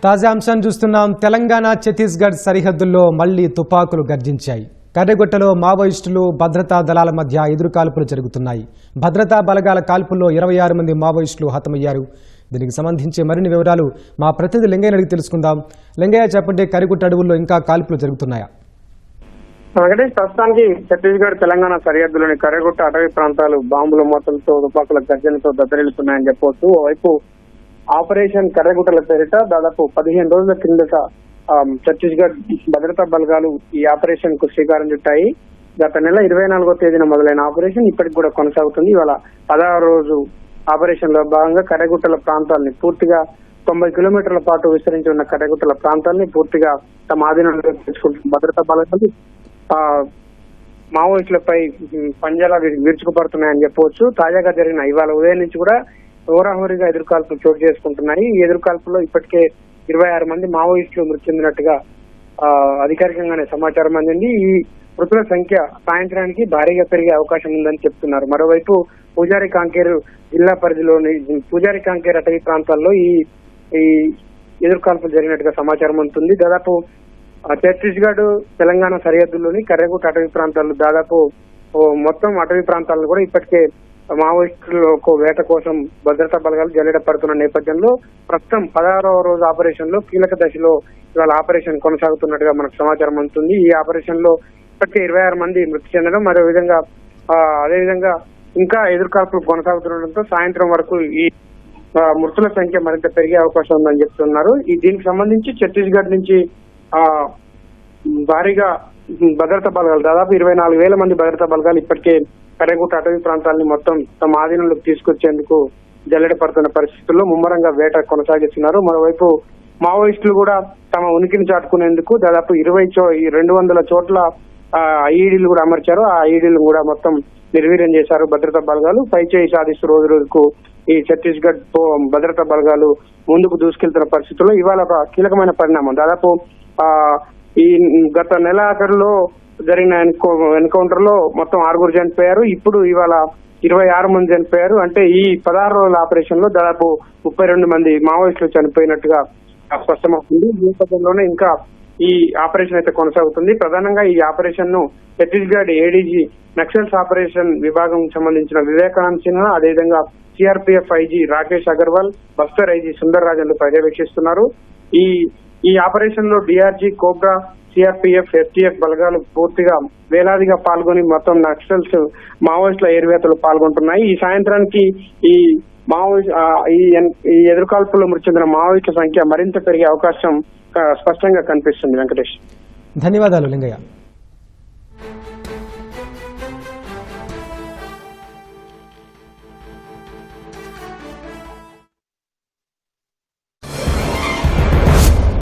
తాజా అంశాన్ని చూస్తున్నాం. తెలంగాణ ఛత్తీస్గఢ్ సరిహద్దుల్లో మళ్లీ తుపాకులు గర్జించాయి. కర్రెగుట్టలో మావోయిస్టులు భద్రతా దళాల మధ్య ఎదురుకాల్పులు జరుగుతున్నాయి. భద్రతా బలగాల కాల్పుల్లో 26 మంది మావోయిస్టులు హతమయ్యారు. దీనికి సంబంధించి మరిన్ని వివరాలు మా ప్రతినిధి లింగయ్య అడిగి తెలుసుకుందాం. లింగయ్య, చెప్పండి, కర్రెగుట్ట అడవుల్లో ఇంకా కాల్పులు జరుగుతున్నాయా? వెంకటేష్, ప్రస్తుతానికి ఛత్తీస్గఢ్ తెలంగాణ సరిహద్దులోని కర్రెగుట్ట అటవీ ప్రాంతాలు బాంబుల మూతలతో తుపాకుల గర్జనతో దద్దరిల్లుతున్నాయని చెప్పవచ్చు. ఓవైపు ఆపరేషన్ కర్రెగుట్టల పేరిట దాదాపు 15 రోజుల కిందట ఛత్తీస్గఢ్ భద్రతా బలగాలు ఈ ఆపరేషన్ కు శ్రీకారం చుట్టాయి. గత నెల 24వ తేదీన మొదలైన ఆపరేషన్ ఇప్పటికి కూడా కొనసాగుతుంది. ఇవాళ 16వ రోజు ఆపరేషన్ లో భాగంగా కర్రెగుట్టల ప్రాంతాలని పూర్తిగా 90 కిలోమీటర్ల పాటు విస్తరించి ఉన్న కర్రెగుట్టల ప్రాంతాలని పూర్తిగా తమ ఆధీనంలో తీసుకుంటున్న భద్రతా బలగాలు మావోయిస్టులపై పంజాలా విరుచుకుపడుతున్నాయని చెప్పవచ్చు. తాజాగా జరిగిన ఇవాళ ఉదయం నుంచి కూడా హోరాహోరీగా ఎదురుకాల్పులు చోటు చేసుకుంటున్నాయి. ఈ ఎదురుకాల్పుల్లో ఇప్పటికే 26 మంది మావోయిస్టులు మృతి చెందినట్టుగా అధికారికంగానే సమాచారం అందింది. ఈ మృతుల సంఖ్య సాయంత్రానికి భారీగా పెరిగే అవకాశం ఉందని చెప్తున్నారు. మరోవైపు పూజారి కాంకేర్ జిల్లా పరిధిలోని పూజారి కాంకేర్ అటవీ ప్రాంతాల్లో ఈ ఎదురుకాల్పులు జరిగినట్టుగా సమాచారం అందుతుంది. దాదాపు ఛత్తీస్గఢ్ తెలంగాణ సరిహద్దుల్లోని కర్రెగుట్ట అటవీ ప్రాంతాలు దాదాపు మొత్తం అటవీ ప్రాంతాలను కూడా ఇప్పటికే మావోయిస్టులకు వేట కోసం భద్రతా బలగాలు జల్లెడ పడుతున్న నేపథ్యంలో ప్రస్తుతం 16వ రోజు ఆపరేషన్ లో కీలక దశలో ఇవాళ ఆపరేషన్ కొనసాగుతున్నట్టుగా మనకు సమాచారం అందుతుంది. ఈ ఆపరేషన్ లో ఇప్పటికే 26 మంది మృతి చెందడం, అదేవిధంగా ఇంకా ఎదురుకాల్పులు కొనసాగుతుండటంతో సాయంత్రం వరకు ఈ మృతుల సంఖ్య మరింత పెరిగే అవకాశం ఉందని చెప్తున్నారు. దీనికి సంబంధించి ఛత్తీస్గఢ్ నుంచి భారీగా భద్రతా బలగాలు దాదాపు 24,000 మంది భద్రతా బలగాలు ఇప్పటికే కర్రెగుట్ట అటవీ ప్రాంతాలని మొత్తం తమ ఆధీనంలోకి తీసుకొచ్చేందుకు జల్లెడ పడుతున్న పరిస్థితుల్లో ముమ్మరంగా వేట కొనసాగిస్తున్నారు. మరోవైపు మావోయిస్టులు కూడా తమ ఉనికిని చాటుకునేందుకు దాదాపు 200 చోట్ల ఐఈడీలు కూడా అమర్చారు. ఆ ఐఈడీలు కూడా మొత్తం నిర్వీర్యం చేశారు భద్రతా బలగాలు. పైచేయి సాధిస్తూ రోజు రోజుకు ఈ ఛత్తీస్గఢ్ భద్రతా బలగాలు ముందుకు దూసుకెళ్తున్న పరిస్థితుల్లో ఇవాళ ఒక కీలకమైన పరిణామం. దాదాపు ఈ గత నెల ఆఖరులో జరిగిన ఎన్కౌంటర్ లో మొత్తం 6 చనిపోయారు. ఇప్పుడు ఇవాళ 26 మంది చనిపోయారు. అంటే ఈ 16 రోజుల ఆపరేషన్ లో దాదాపు 32 మంది మావోయిస్టులు చనిపోయినట్టుగా స్పష్టమవుతుంది. ఈ నేపథ్యంలోనే ఇంకా ఈ ఆపరేషన్ అయితే కొనసాగుతుంది. ప్రధానంగా ఈ ఆపరేషన్ ను ఛత్తీస్గఢ్ ఏడీజీ నక్సల్స్ ఆపరేషన్ విభాగం సంబంధించిన వివేకానంద్ సిన్హా, అదేవిధంగా CRPF IG Rakesh Agarwal, Bastar IG Sundar రాజన్లు పర్యవేక్షిస్తున్నారు. ఈ ఆపరేషన్ లో డిఆర్జీ, కోబ్రా, సిఆర్పీఎఫ్, ఎస్టీఎఫ్ బలగాలు పూర్తిగా వేలాదిగా పాల్గొని మొత్తం నక్సల్స్ మావోయిస్టుల ఏరివేతలు పాల్గొంటున్నాయి. ఈ సాయంత్రానికి ఈ ఎదురుకాల్పుల్లో మృతి చెందిన మావోయిస్టుల సంఖ్య మరింత పెరిగే అవకాశం స్పష్టంగా కనిపిస్తుంది. వెంకటేష్, ధన్యవాదాలు లింగయ్య.